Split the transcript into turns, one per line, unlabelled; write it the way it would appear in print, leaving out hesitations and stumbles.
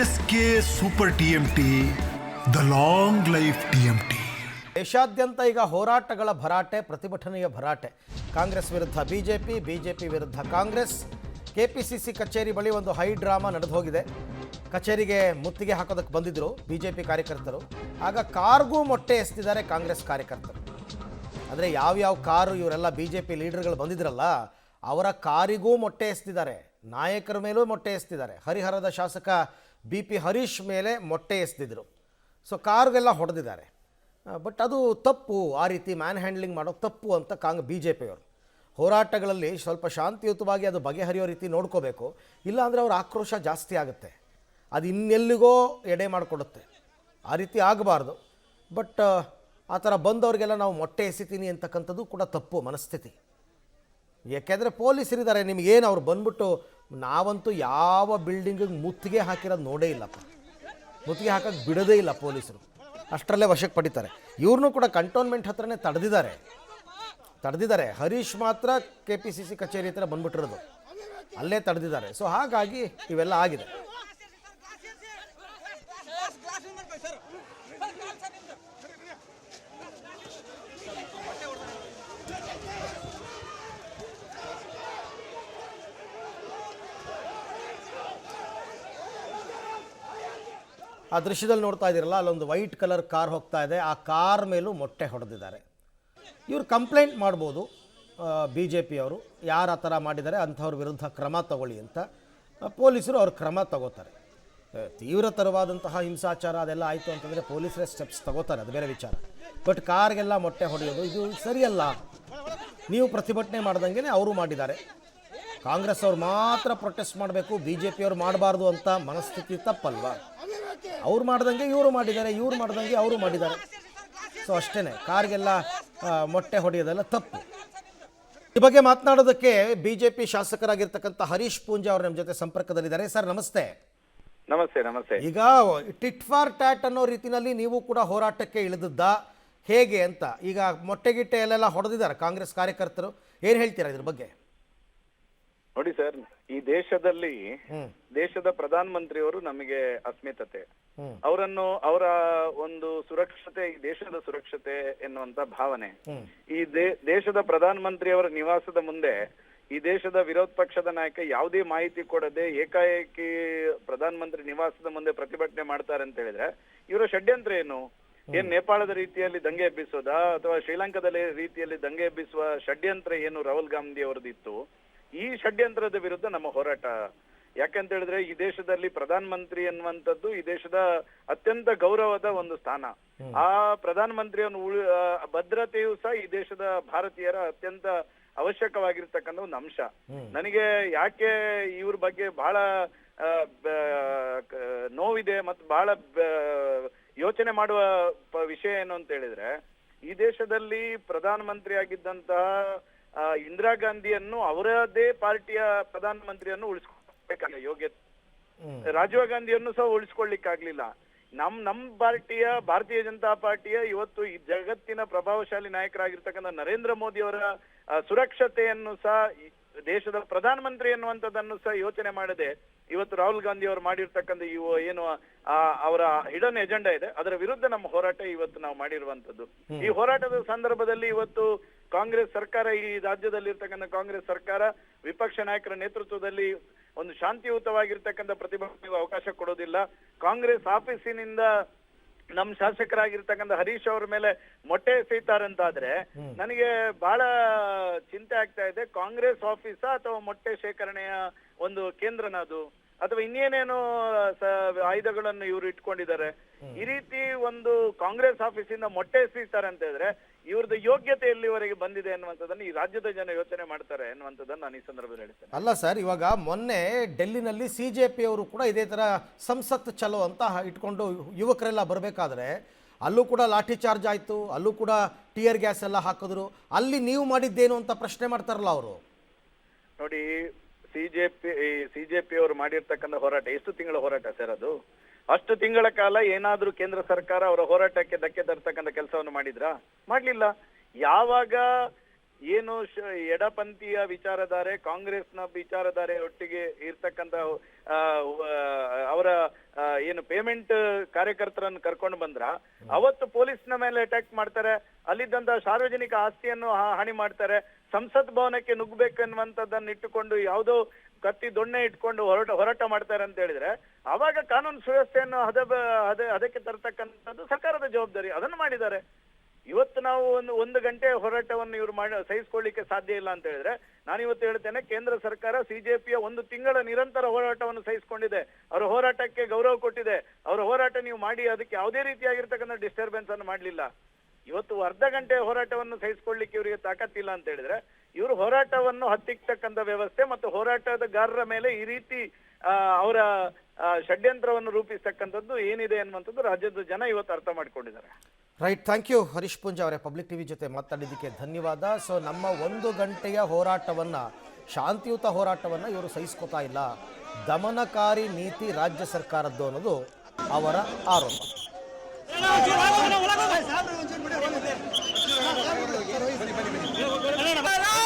S K super TMT, the long life TMT.
ದೇಶಾದ್ಯಂತ ಈಗ ಹೋರಾಟಗಳ ಭರಾಟೆ, ಪ್ರತಿಭಟನೆಯ ಭರಾಟೆ. ಕಾಂಗ್ರೆಸ್ ವಿರುದ್ಧ ಬಿಜೆಪಿ, ಬಿಜೆಪಿ ವಿರುದ್ಧ ಕಾಂಗ್ರೆಸ್. ಕೆಪಿಸಿಸಿ ಕಚೇರಿ ಬಳಿ ಒಂದು ಹೈ ಡ್ರಾಮಾ ನಡೆದು ಹೋಗಿದೆ. ಕಚೇರಿಗೆ ಮುತ್ತಿಗೆ ಹಾಕೋದಕ್ಕೆ ಬಂದಿದ್ದರು ಬಿಜೆಪಿ ಕಾರ್ಯಕರ್ತರು. ಆಗ ಕಾರ್ಗೂ ಮೊಟ್ಟೆ ಎಸ್ತಿದ್ದಾರೆ ಕಾಂಗ್ರೆಸ್ ಕಾರ್ಯಕರ್ತರು. ಅಂದರೆ ಯಾವ್ಯಾವ ಕಾರು ಇವರೆಲ್ಲ ಬಿಜೆಪಿ ಲೀಡರ್ಗಳು ಬಂದಿದ್ರಲ್ಲ, ಅವರ ಕಾರಿಗೂ ಮೊಟ್ಟೆ ಎಸ್ತಿದ್ದಾರೆ, ನಾಯಕರ ಮೇಲೂ ಮೊಟ್ಟೆ ಎಸ್ತಿದ್ದಾರೆ. ಹರಿಹರದ ಶಾಸಕ BP ಹರೀಶ್ ಮೇಲೆ ಮೊಟ್ಟೆ ಎಸ್ತಿದ್ರು. ಸೊ ಕಾರ್ಗೆಲ್ಲ ಹೊಡೆದಿದ್ದಾರೆ. ಬಟ್ ಅದು ತಪ್ಪು, ಆ ರೀತಿ ಮ್ಯಾನ್ ಹ್ಯಾಂಡ್ಲಿಂಗ್ ಮಾಡೋದು ತಪ್ಪು ಅಂತ ಬಿಜೆಪಿಯವರು. ಹೋರಾಟಗಳಲ್ಲಿ ಸ್ವಲ್ಪ ಶಾಂತಿಯುತವಾಗಿ ಅದು ಬಗೆಹರಿಯೋ ರೀತಿ ನೋಡ್ಕೋಬೇಕು. ಇಲ್ಲಾಂದರೆ ಅವ್ರ ಆಕ್ರೋಶ ಜಾಸ್ತಿ ಆಗುತ್ತೆ, ಅದು ಇನ್ನೆಲ್ಲಿಗೋ ಎಡೆ ಮಾಡಿಕೊಡುತ್ತೆ. ಆ ರೀತಿ ಆಗಬಾರ್ದು. ಬಟ್ ಆ ಥರ ಬಂದವ್ರಿಗೆಲ್ಲ ನಾವು ಮೊಟ್ಟೆ ಎಸಿತೀನಿ ಅಂತಕ್ಕಂಥದ್ದು ಕೂಡ ತಪ್ಪು ಮನಸ್ಥಿತಿ. ಯಾಕೆಂದರೆ ಪೊಲೀಸರಿದ್ದಾರೆ, ನಿಮಗೇನು ಅವ್ರು ಬಂದ್ಬಿಟ್ಟು, ನಾವಂತೂ ಯಾವ ಬಿಲ್ಡಿಂಗಿಗೆ ಮುತ್ತಿಗೆ ಹಾಕಿರೋದು ನೋಡೇ ಇಲ್ಲಪ್ಪ. ಮುತ್ತಿಗೆ ಹಾಕೋಕ್ಕೆ ಬಿಡೋದೇ ಇಲ್ಲ ಪೊಲೀಸರು, ಅಷ್ಟರಲ್ಲೇ ವಶಕ್ಕೆ ಪಡಿತಾರೆ. ಇವ್ರನ್ನೂ ಕೂಡ ಕಂಟೋನ್ಮೆಂಟ್ ಹತ್ರನೇ ತಡೆದಿದ್ದಾರೆ. ಹರೀಶ್ ಮಾತ್ರ KPCC ಕಚೇರಿ ಹತ್ರ ಬಂದ್ಬಿಟ್ಟಿರೋದು, ಅಲ್ಲೇ ತಡೆದಿದ್ದಾರೆ. ಸೊ ಹಾಗಾಗಿ ಇವೆಲ್ಲ ಆಗಿದೆ. ಆ ದೃಶ್ಯದಲ್ಲಿ ನೋಡ್ತಾ ಇದ್ದೀರಲ್ಲ, ಅಲ್ಲೊಂದು ವೈಟ್ ಕಲರ್ ಕಾರ್ ಹೋಗ್ತಾ ಇದೆ. ಆ ಕಾರ್ ಮೇಲೂ ಮೊಟ್ಟೆ ಹೊಡೆದಿದ್ದಾರೆ. ಇವರು ಕಂಪ್ಲೇಂಟ್ ಮಾಡ್ಬೋದು, BJPಯವರು ಯಾರು ಆ ಥರ ಮಾಡಿದ್ದಾರೆ ಅಂಥವ್ರ ವಿರುದ್ಧ ಕ್ರಮ ತಗೊಳ್ಳಿ ಅಂತ. ಪೊಲೀಸರು ಅವ್ರ ಕ್ರಮ ತಗೋತಾರೆ. ತೀವ್ರತರವಾದಂತಹ ಹಿಂಸಾಚಾರ ಅದೆಲ್ಲ ಆಯಿತು ಅಂತಂದರೆ ಪೊಲೀಸರೇ ಸ್ಟೆಪ್ಸ್ ತಗೋತಾರೆ, ಅದು ಬೇರೆ ವಿಚಾರ. ಬಟ್ ಕಾರ್ಗೆಲ್ಲ ಮೊಟ್ಟೆ ಹೊಡೆಯೋದು ಇದು ಸರಿಯಲ್ಲ. ನೀವು ಪ್ರತಿಭಟನೆ ಮಾಡ್ದಂಗೆ ಅವರು ಮಾಡಿದ್ದಾರೆ. ಕಾಂಗ್ರೆಸ್ ಅವ್ರು ಮಾತ್ರ ಪ್ರೊಟೆಸ್ಟ್ ಮಾಡಬೇಕು, BJPಯವ್ರು ಮಾಡಬಾರ್ದು ಅಂತ ಮನಸ್ಥಿತಿ ತಪ್ಪಲ್ವಾ? ಅವ್ರು ಮಾಡ್ದಂಗೆ ಇವರು ಮಾಡಿದ್ದಾರೆ, ಇವ್ರು ಮಾಡ್ದಂಗೆ ಅವರು ಮಾಡಿದ್ದಾರೆ. ಸೊ ಅಷ್ಟೇ, ಕಾರ್ಗೆಲ್ಲ ಮೊಟ್ಟೆ ಹೊಡೆಯೋದೆಲ್ಲ ತಪ್ಪು. ಈ ಬಗ್ಗೆ ಮಾತನಾಡೋದಕ್ಕೆ BJP ಶಾಸಕರಾಗಿರ್ತಕ್ಕಂಥ ಹರೀಶ್ ಪೂಂಜಾ ಅವರು ನಮ್ಮ ಜೊತೆ ಸಂಪರ್ಕದಲ್ಲಿದ್ದಾರೆ. ಸರ್ ನಮಸ್ತೆ.
ನಮಸ್ತೆ.
ಈಗ ಟಿಟ್ ಫಾರ್ ಟ್ಯಾಟ್ ಅನ್ನೋ ರೀತಿಯಲ್ಲಿ ನೀವು ಕೂಡ ಹೋರಾಟಕ್ಕೆ ಇಳಿದದ್ದ ಹೇಗೆ ಅಂತ? ಈಗ ಮೊಟ್ಟೆಗಿಟ್ಟೆ ಎಲ್ಲೆಲ್ಲ ಹೊಡೆದಿದ್ದಾರೆ ಕಾಂಗ್ರೆಸ್ ಕಾರ್ಯಕರ್ತರು, ಏನು ಹೇಳ್ತೀರಾ ಇದ್ರ ಬಗ್ಗೆ?
ನೋಡಿ ಸರ್, ಈ ದೇಶದಲ್ಲಿ ದೇಶದ ಪ್ರಧಾನ ಮಂತ್ರಿಯವರು ನಮಗೆ ಅಸ್ಮಿತತೆ, ಅವರನ್ನು ಅವರ ಒಂದು ಸುರಕ್ಷತೆ, ಈ ದೇಶದ ಸುರಕ್ಷತೆ ಎನ್ನುವಂತ ಭಾವನೆ. ಈ ದೇಶದ ಪ್ರಧಾನ ಮಂತ್ರಿಯವರ ನಿವಾಸದ ಮುಂದೆ ಈ ದೇಶದ ವಿರೋಧ ಪಕ್ಷದ ನಾಯಕ ಯಾವುದೇ ಮಾಹಿತಿ ಕೊಡದೆ ಏಕಾಏಕಿ ಪ್ರಧಾನ ಮಂತ್ರಿ ನಿವಾಸದ ಮುಂದೆ ಪ್ರತಿಭಟನೆ ಮಾಡ್ತಾರೆ ಅಂತ ಹೇಳಿದ್ರೆ ಇವರ ಷಡ್ಯಂತ್ರ ಏನು? ಏನ್ ನೇಪಾಳದ ರೀತಿಯಲ್ಲಿ ದಂಗೆ ಎಬ್ಬಿಸೋದಾ ಅಥವಾ ಶ್ರೀಲಂಕಾದ ರೀತಿಯಲ್ಲಿ ದಂಗೆ ಎಬ್ಬಿಸುವ ಷಡ್ಯಂತ್ರ ಏನು ರಾಹುಲ್ ಗಾಂಧಿ ಅವರದಿತ್ತು? ಈ ಷಡ್ಯಂತ್ರದ ವಿರುದ್ಧ ನಮ್ಮ ಹೋರಾಟ. ಯಾಕಂತ ಹೇಳಿದ್ರೆ ಈ ದೇಶದಲ್ಲಿ ಪ್ರಧಾನ ಮಂತ್ರಿ ಅನ್ನುವಂಥದ್ದು ಈ ದೇಶದ ಅತ್ಯಂತ ಗೌರವದ ಒಂದು ಸ್ಥಾನ. ಆ ಪ್ರಧಾನ ಮಂತ್ರಿಯನ್ನು ಭದ್ರತೆಯೂ ಸಹ ಈ ದೇಶದ ಭಾರತೀಯರ ಅತ್ಯಂತ ಅವಶ್ಯಕವಾಗಿರ್ತಕ್ಕಂಥ ಒಂದು ಅಂಶ. ನನಗೆ ಯಾಕೆ ಇವ್ರ ಬಗ್ಗೆ ಬಹಳ ನೋವಿದೆ ಮತ್ತು ಬಹಳ ಯೋಚನೆ ಮಾಡುವ ವಿಷಯ ಏನು ಅಂತ ಹೇಳಿದ್ರೆ, ಈ ದೇಶದಲ್ಲಿ ಪ್ರಧಾನ ಮಂತ್ರಿ ಆಗಿದ್ದಂತಹ ಇಂದಿರಾ ಗಾಂಧಿಯನ್ನು ಅವರದೇ ಪಾರ್ಟಿಯ ಪ್ರಧಾನ ಮಂತ್ರಿಯನ್ನು ಉಳಿಸ್ಕೊಳ್ಬೇಕಾಗಿಲ್ಲ ಯೋಗ್ಯತೆ. ರಾಜೀವ್ ಗಾಂಧಿಯನ್ನು ಸಹ ಉಳಿಸ್ಕೊಳ್ಳಿಕ್ಕಾಗ್ಲಿಲ್ಲ. ನಮ್ ಪಾರ್ಟಿಯ ಭಾರತೀಯ ಜನತಾ ಪಾರ್ಟಿಯ ಇವತ್ತು ಈ ಜಗತ್ತಿನ ಪ್ರಭಾವಶಾಲಿ ನಾಯಕರಾಗಿರ್ತಕ್ಕಂಥ ನರೇಂದ್ರ ಮೋದಿ ಅವರ ಸುರಕ್ಷತೆಯನ್ನು ಸಹ ದೇಶದ ಪ್ರಧಾನ ಮಂತ್ರಿ ಎನ್ನುವಂಥದ್ದನ್ನು ಸಹ ಯೋಚನೆ ಮಾಡದೆ ಇವತ್ತು ರಾಹುಲ್ ಗಾಂಧಿ ಅವರು ಮಾಡಿರ್ತಕ್ಕಂಥ ಇವು ಏನು ಅವರ ಹಿಡನ್ ಎಜೆಂಡಾ ಇದೆ, ಅದರ ವಿರುದ್ಧ ನಮ್ಮ ಹೋರಾಟ ಇವತ್ತು ನಾವು ಮಾಡಿರುವಂತದ್ದು. ಈ ಹೋರಾಟದ ಸಂದರ್ಭದಲ್ಲಿ ಇವತ್ತು ಕಾಂಗ್ರೆಸ್ ಸರ್ಕಾರ, ಈ ರಾಜ್ಯದಲ್ಲಿ ಇರ್ತಕ್ಕಂಥ ಕಾಂಗ್ರೆಸ್ ಸರ್ಕಾರ ವಿಪಕ್ಷ ನಾಯಕರ ನೇತೃತ್ವದಲ್ಲಿ ಒಂದು ಶಾಂತಿಯುತವಾಗಿರ್ತಕ್ಕಂಥ ಪ್ರತಿಭಟನೆಗೂ ಅವಕಾಶ ಕೊಡೋದಿಲ್ಲ. ಕಾಂಗ್ರೆಸ್ ಆಫೀಸಿನಿಂದ ನಮ್ ಶಾಸಕರಾಗಿರ್ತಕ್ಕಂಥ ಹರೀಶ್ ಅವ್ರ ಮೇಲೆ ಮೊಟ್ಟೆ ಎಸೆಯುತ್ತಾರಂತಾದ್ರೆ ನನಗೆ ಬಹಳ ಚಿಂತೆ ಆಗ್ತಾ ಇದೆ. ಕಾಂಗ್ರೆಸ್ ಆಫೀಸ ಅಥವಾ ಮೊಟ್ಟೆ ಶೇಖರಣೆಯ ಒಂದು ಕೇಂದ್ರನ ಅದು, ಅಥವಾ ಇನ್ನೇನೇನು ಆಯುಧಗಳನ್ನು ಇವರು ಇಟ್ಕೊಂಡಿದ್ದಾರೆ? ಈ ರೀತಿ ಒಂದು ಕಾಂಗ್ರೆಸ್ ಆಫೀಸಿಂದ ಮೊಟ್ಟೆ ಎಸೆಯುತ್ತಾರೆ ಅಂತ ಹೇಳಿದ್ರೆ ಇವ್ರದ್ದು ಯೋಗ್ಯತೆ ಎಲ್ಲಿವರೆಗೆ ಬಂದಿದೆ ಅನ್ನುವಂಥದ್ದನ್ನು ಈ ರಾಜ್ಯದ ಜನ ಯೋಚನೆ ಮಾಡ್ತಾರೆ ಅನ್ನುವಂಥದ್ದನ್ನು ನಾನು ಈ ಸಂದರ್ಭದಲ್ಲಿ ಹೇಳ್ತೇನೆ.
ಅಲ್ಲ ಸರ್, ಇವಾಗ ಮೊನ್ನೆ ಡೆಲ್ಲಿನಲ್ಲಿ CJPಯವರು ಕೂಡ ಇದೇ ಥರ ಸಂಸತ್ ಚಲೋ ಅಂತ ಇಟ್ಕೊಂಡು ಯುವಕರೆಲ್ಲ ಬರಬೇಕಾದ್ರೆ ಅಲ್ಲೂ ಕೂಡ ಲಾಠಿ ಚಾರ್ಜ್ ಆಯಿತು, ಅಲ್ಲೂ ಕೂಡ ಟಿಯರ್ ಗ್ಯಾಸ್ ಎಲ್ಲ ಹಾಕಿದ್ರು. ಅಲ್ಲಿ ನೀವು ಮಾಡಿದ್ದೇನು ಅಂತ ಪ್ರಶ್ನೆ ಮಾಡ್ತಾರಲ್ಲ ಅವರು.
ನೋಡಿ, CJP ಅವರು ಮಾಡಿರ್ತಕ್ಕಂಥ ಹೋರಾಟ ಎಷ್ಟು ತಿಂಗಳ ಹೋರಾಟ ಸರ್? ಅದು ಅಷ್ಟು ತಿಂಗಳ ಕಾಲ ಏನಾದ್ರೂ ಕೇಂದ್ರ ಸರ್ಕಾರ ಅವರ ಹೋರಾಟಕ್ಕೆ ಧಕ್ಕೆ ತರ್ತಕ್ಕಂಥ ಕೆಲಸವನ್ನು ಮಾಡಿದ್ರಾ? ಮಾಡ್ಲಿಲ್ಲ. ಯಾವಾಗ ಏನು ಎಡಪಂಥೀಯ ವಿಚಾರಧಾರೆ ಕಾಂಗ್ರೆಸ್ನ ವಿಚಾರಧಾರೆ ಒಟ್ಟಿಗೆ ಇರ್ತಕ್ಕಂಥ ಅವರ ಏನು ಪೇಮೆಂಟ್ ಕಾರ್ಯಕರ್ತರನ್ನು ಕರ್ಕೊಂಡು ಬಂದ್ರ ಅವತ್ತು ಪೊಲೀಸ್ನ ಮೇಲೆ ಅಟ್ಯಾಕ್ ಮಾಡ್ತಾರೆ, ಅಲ್ಲಿದ್ದಂತ ಸಾರ್ವಜನಿಕ ಆಸ್ತಿಯನ್ನು ಹಾನಿ ಮಾಡ್ತಾರೆ, ಸಂಸತ್ ಭವನಕ್ಕೆ ನುಗ್ಗಬೇಕನ್ನುವಂಥದ್ದನ್ನು ಇಟ್ಟುಕೊಂಡು ಯಾವುದೋ ಕತ್ತಿ ದೊಣ್ಣೆ ಇಟ್ಕೊಂಡು ಹೋರಾಟ ಮಾಡ್ತಾರೆ ಅಂತ ಹೇಳಿದ್ರೆ ಅವಾಗ ಕಾನೂನು ಸುವ್ಯವಸ್ಥೆಯನ್ನು ಅದಕ್ಕೆ ತರತಕ್ಕಂಥದ್ದು ಸರ್ಕಾರದ ಜವಾಬ್ದಾರಿ. ಅದನ್ನು ಮಾಡಿದ್ದಾರೆ. ಇವತ್ತು ನಾವು ಒಂದು ಗಂಟೆ ಹೋರಾಟವನ್ನು ಇವರು ಸಹಿಸಿಕೊಳ್ಳಿಕ್ಕೆ ಸಾಧ್ಯ ಇಲ್ಲ ಅಂತ ಹೇಳಿದ್ರೆ ನಾನು ಇವತ್ತು ಹೇಳ್ತೇನೆ, ಕೇಂದ್ರ ಸರ್ಕಾರ ಸಿಜೆಪಿಯ 1 ತಿಂಗಳ ನಿರಂತರ ಹೋರಾಟವನ್ನು ಸಹಿಸಿಕೊಂಡಿದೆ. ಅವರ ಹೋರಾಟಕ್ಕೆ ಗೌರವ ಕೊಟ್ಟಿದೆ. ಅವರ ಹೋರಾಟ ನೀವು ಮಾಡಿ ಅದಕ್ಕೆ ಯಾವುದೇ ರೀತಿಯಾಗಿರ್ತಕ್ಕಂಥ ಡಿಸ್ಟರ್ಬೆನ್ಸ್ ಅನ್ನು ಮಾಡಲಿಲ್ಲ. ಇವತ್ತು ಅರ್ಧ ಗಂಟೆ ಹೋರಾಟವನ್ನು ಸಹಿಸಿಕೊಳ್ಳಿಕ್ಕೆ ಇವರಿಗೆ ತಾಕತ್ತಿಲ್ಲ ಅಂತ ಹೇಳಿದ್ರೆ ಇವರು ಹೋರಾಟವನ್ನು ಹತ್ತಿಕ್ಕತಕ್ಕಂಥ ವ್ಯವಸ್ಥೆ ಮತ್ತು ಹೋರಾಟಗಾರರ ಮೇಲೆ ಈ ರೀತಿ ಅವರ ಷಡ್ಯಂತ್ರವನ್ನು ರೂಪಿಸ್ತಕ್ಕಂಥದ್ದು ಏನಿದೆ ಅನ್ನುವಂಥದ್ದು ರಾಜ್ಯದ ಜನ ಇವತ್ತು ಅರ್ಥ ಮಾಡ್ಕೊಂಡಿದ್ದಾರೆ.
Right, thank you Harish Punja ಅವರೇ. ಪಬ್ಲಿಕ್ ಟಿವಿ ಜೊತೆ ಮಾತಾಡಿದ್ದಕ್ಕೆ ಧನ್ಯವಾದ. ಸೊ ನಮ್ಮ 1 ಗಂಟೆಯ ಹೋರಾಟವನ್ನು, ಶಾಂತಿಯುತ ಹೋರಾಟವನ್ನು ಇವರು ಸಹಿಸ್ಕೋತಾ ಇಲ್ಲ, ದಮನಕಾರಿ ನೀತಿ ರಾಜ್ಯ ಸರ್ಕಾರದ್ದು ಅನ್ನೋದು ಅವರ ಆರೋಪ.
ಬನ್ನಿ